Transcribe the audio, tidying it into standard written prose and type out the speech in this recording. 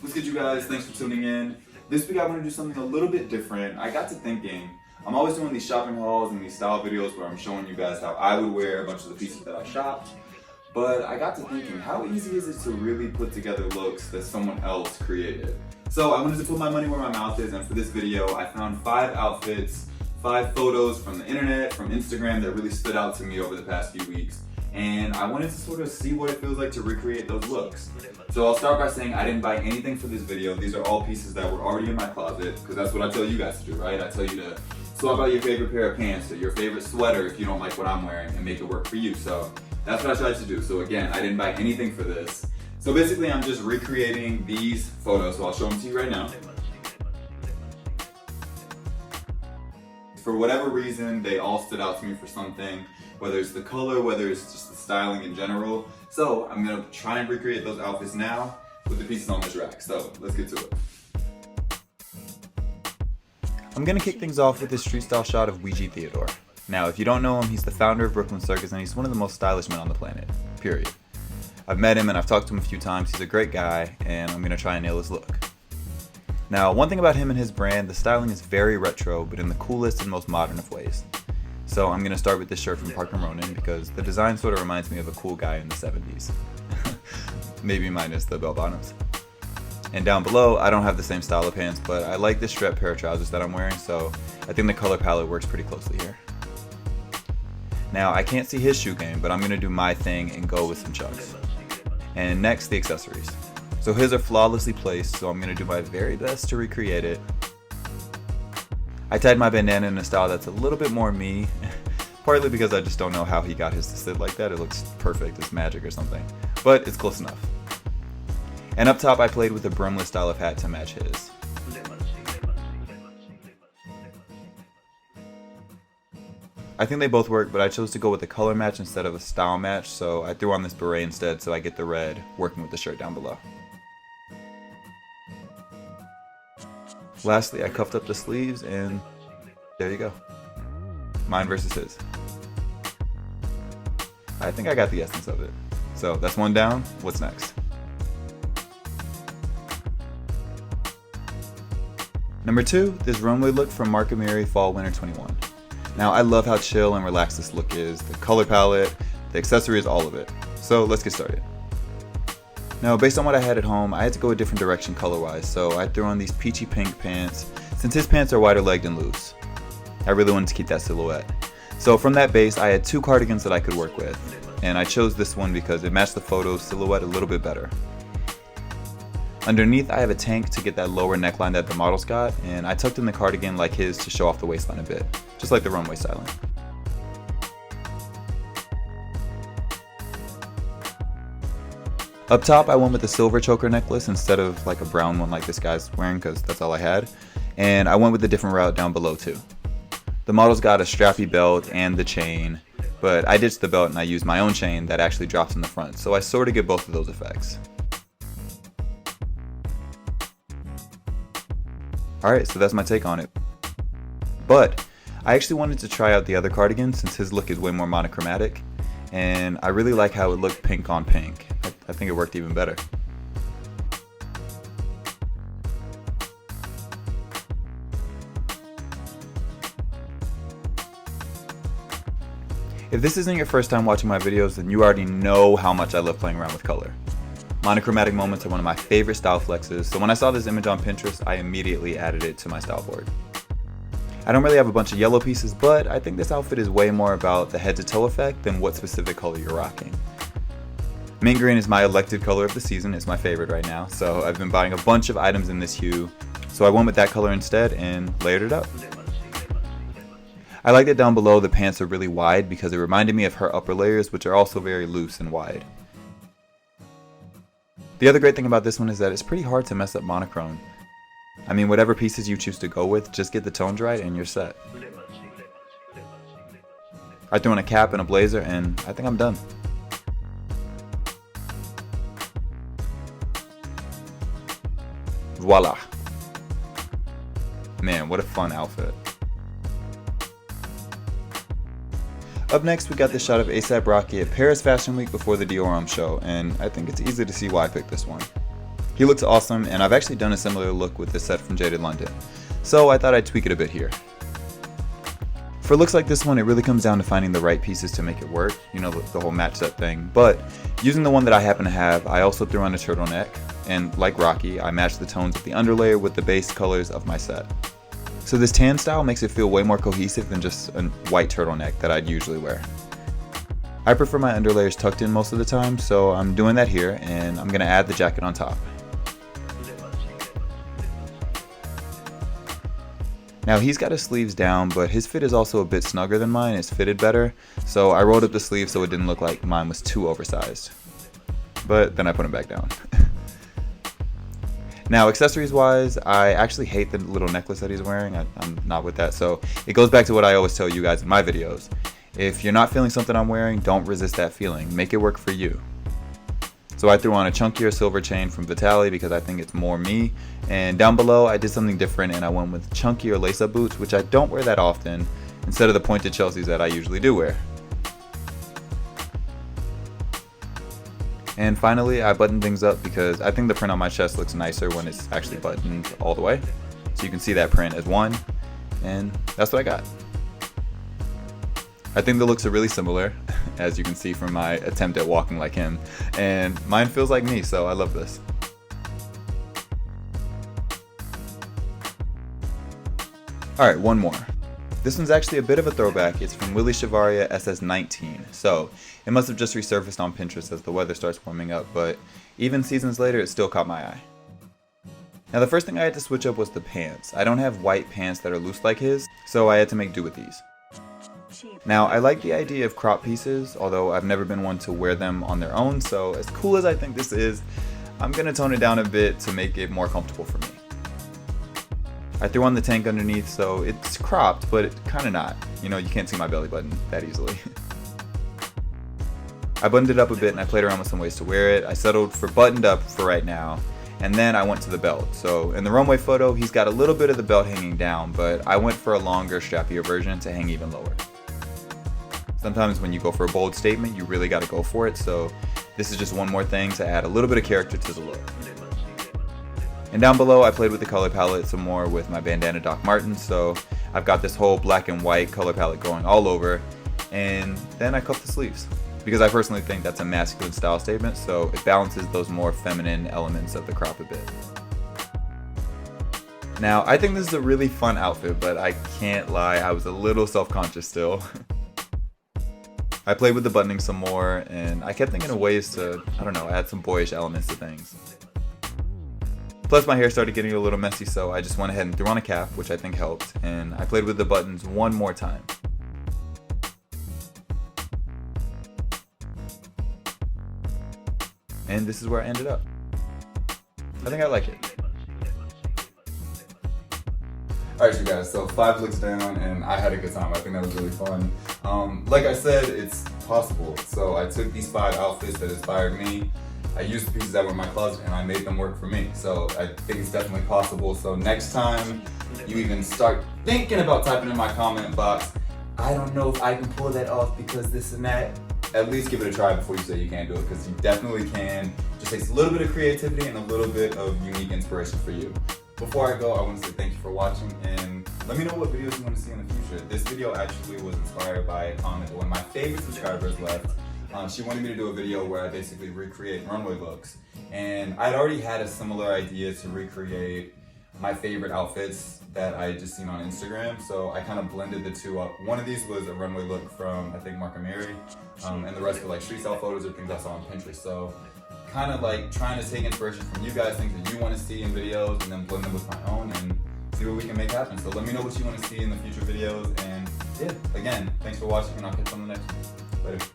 What's good, you guys? Thanks for tuning in. This week I want to do something a little bit different. I got to thinking, I'm always doing these shopping hauls and these style videos where I'm showing you guys how I would wear a bunch of the pieces that I shopped. But I got to thinking, how easy is it to really put together looks that someone else created? So I wanted to put my money where my mouth is, and for this video I found 5 outfits, 5 photos from the internet, from Instagram that really stood out to me over the past few weeks. And I wanted to sort of see what it feels like to recreate those looks. So I'll start by saying I didn't buy anything for this video. These are all pieces that were already in my closet, because that's what I tell you guys to do, right? I tell you to swap out your favorite pair of pants or your favorite sweater if you don't like what I'm wearing and make it work for you. So that's what I tried to do. So again, I didn't buy anything for this. So basically I'm just recreating these photos, so I'll show them to you right now. For whatever reason, they all stood out to me for something, whether it's the color, whether it's just the styling in general. So I'm gonna try and recreate those outfits now with the pieces on this rack. So let's get to it. I'm gonna kick things off with this street style shot of Ouija Theodore. Now, if you don't know him, he's the founder of Brooklyn Circus and he's one of the most stylish men on the planet, period. I've met him and I've talked to him a few times. He's a great guy and I'm gonna try and nail his look. Now, one thing about him and his brand, the styling is very retro, but in the coolest and most modern of ways. So I'm gonna start with this shirt from Parke and Ronen because the design sort of reminds me of a cool guy in the 70s. Maybe minus the bell bottoms. And down below, I don't have the same style of pants, but I like this striped pair of trousers that I'm wearing, so I think the color palette works pretty closely here. Now, I can't see his shoe game, but I'm gonna do my thing and go with some chucks. And next, the accessories. So his are flawlessly placed, so I'm gonna do my very best to recreate it. I tied my bandana in a style that's a little bit more me, partly because I just don't know how he got his to sit like that. It looks perfect, it's magic or something, but it's close enough. And up top I played with a brimless style of hat to match his. I think they both work, but I chose to go with a color match instead of a style match, so I threw on this beret instead so I get the red working with the shirt down below. Lastly, I cuffed up the sleeves and there you go. Mine versus his. I think I got the essence of it. So that's one down. What's next? Number 2, this runway look from Monochromatic Fall Winter 21. Now I love how chill and relaxed this look is, the color palette, the accessories, all of it. So let's get started. Now based on what I had at home, I had to go a different direction color wise, so I threw on these peachy pink pants since his pants are wider legged and loose. I really wanted to keep that silhouette. So from that base I had 2 cardigans that I could work with, and I chose this one because it matched the photo silhouette a little bit better. Underneath I have a tank to get that lower neckline that the models got, and I tucked in the cardigan like his to show off the waistline a bit, just like the runway styling. Up top I went with the silver choker necklace instead of like a brown one like this guy's wearing because that's all I had, and I went with a different route down below too. The models got a strappy belt and the chain, but I ditched the belt and I used my own chain that actually drops in the front, so I sort of get both of those effects. Alright, so that's my take on it. But I actually wanted to try out the other cardigan since his look is way more monochromatic, and I really like how it looked pink on pink. I think it worked even better. If this isn't your first time watching my videos, then you already know how much I love playing around with color. Monochromatic moments are one of my favorite style flexes, so when I saw this image on Pinterest, I immediately added it to my style board. I don't really have a bunch of yellow pieces, but I think this outfit is way more about the head to toe effect than what specific color you're rocking. Mint green is my elected color of the season, it's my favorite right now, so I've been buying a bunch of items in this hue, so I went with that color instead and layered it up. I like that down below the pants are really wide because it reminded me of her upper layers, which are also very loose and wide. The other great thing about this one is that it's pretty hard to mess up monochrome. I mean, whatever pieces you choose to go with, just get the tones right and you're set. I threw on a cap and a blazer and I think I'm done. Voila. Man, what a fun outfit. Up next, we got this shot of A$AP Rocky at Paris Fashion Week before the Dior show, and I think it's easy to see why I picked this one. He looks awesome, and I've actually done a similar look with this set from Jaded London, so I thought I'd tweak it a bit here. For looks like this one, it really comes down to finding the right pieces to make it work, you know, the whole match set thing. But using the one that I happen to have, I also threw on a turtleneck, and like Rocky, I matched the tones of the underlayer with the base colors of my set. So this tan style makes it feel way more cohesive than just a white turtleneck that I'd usually wear. I prefer my underlayers tucked in most of the time, so I'm doing that here, and I'm going to add the jacket on top. Now he's got his sleeves down, but his fit is also a bit snugger than mine. It's fitted better, so I rolled up the sleeves so it didn't look like mine was too oversized. But then I put them back down. Now accessories wise, I actually hate the little necklace that he's wearing. I'm not with that, so it goes back to what I always tell you guys in my videos. If you're not feeling something I'm wearing, don't resist that feeling. Make it work for you. So I threw on a chunkier silver chain from Vitaly because I think it's more me. And down below I did something different and I went with chunkier lace-up boots, which I don't wear that often, instead of the pointed Chelseas that I usually do wear. And finally I buttoned things up because I think the print on my chest looks nicer when it's actually buttoned all the way. So you can see that print as one, and that's what I got. I think the looks are really similar, as you can see from my attempt at walking like him, and mine feels like me, so I love this. Alright, one more. This one's actually a bit of a throwback. It's from Willie Chavaria SS19, so it must have just resurfaced on Pinterest as the weather starts warming up, but even seasons later it still caught my eye. Now the first thing I had to switch up was the pants. I don't have white pants that are loose like his, so I had to make do with these. Now I like the idea of crop pieces, although I've never been one to wear them on their own, so as cool as I think this is, I'm gonna tone it down a bit to make it more comfortable for me. I threw on the tank underneath, so it's cropped, but it's kinda not. You know, you can't see my belly button that easily. I buttoned it up a bit and I played around with some ways to wear it. I settled for buttoned up for right now, and then I went to the belt. So in the runway photo, he's got a little bit of the belt hanging down, but I went for a longer, strappier version to hang even lower. Sometimes when you go for a bold statement, you really gotta go for it, so this is just one more thing to add a little bit of character to the look. And down below, I played with the color palette some more with my bandana Doc Martens, so I've got this whole black and white color palette going all over, and then I cuffed the sleeves, because I personally think that's a masculine style statement, so it balances those more feminine elements of the crop a bit. Now, I think this is a really fun outfit, but I can't lie, I was a little self-conscious still. I played with the buttoning some more, and I kept thinking of ways to, I don't know, add some boyish elements to things. Plus my hair started getting a little messy, so I just went ahead and threw on a cap, which I think helped, and I played with the buttons one more time. And this is where I ended up. I think I like it. Alright you guys, so 5 looks down and I had a good time. I think that was really fun. Like I said, it's possible. So I took these 5 outfits that inspired me, I used the pieces that were in my closet and I made them work for me. So I think it's definitely possible. So next time you even start thinking about typing in my comment box, I don't know if I can pull that off because this and that, at least give it a try before you say you can't do it, because you definitely can. Just takes a little bit of creativity and a little bit of unique inspiration for you. Before I go, I want to say thank you for watching, and let me know what videos you want to see in the future. This video actually was inspired by a comment that one of my favorite subscribers left. She wanted me to do a video where I basically recreate runway looks, and I'd already had a similar idea to recreate my favorite outfits that I had just seen on Instagram, so I kind of blended the two up. One of these was a runway look from, I think, Mark and Mary, and the rest were like street style photos or things I saw on Pinterest. So kind of like trying to take inspiration from you guys, things that you want to see in videos, and then blend them with my own and see what we can make happen. So let me know what you want to see in the future videos, and yeah, again, thanks for watching, and I'll catch you on the next one. Later.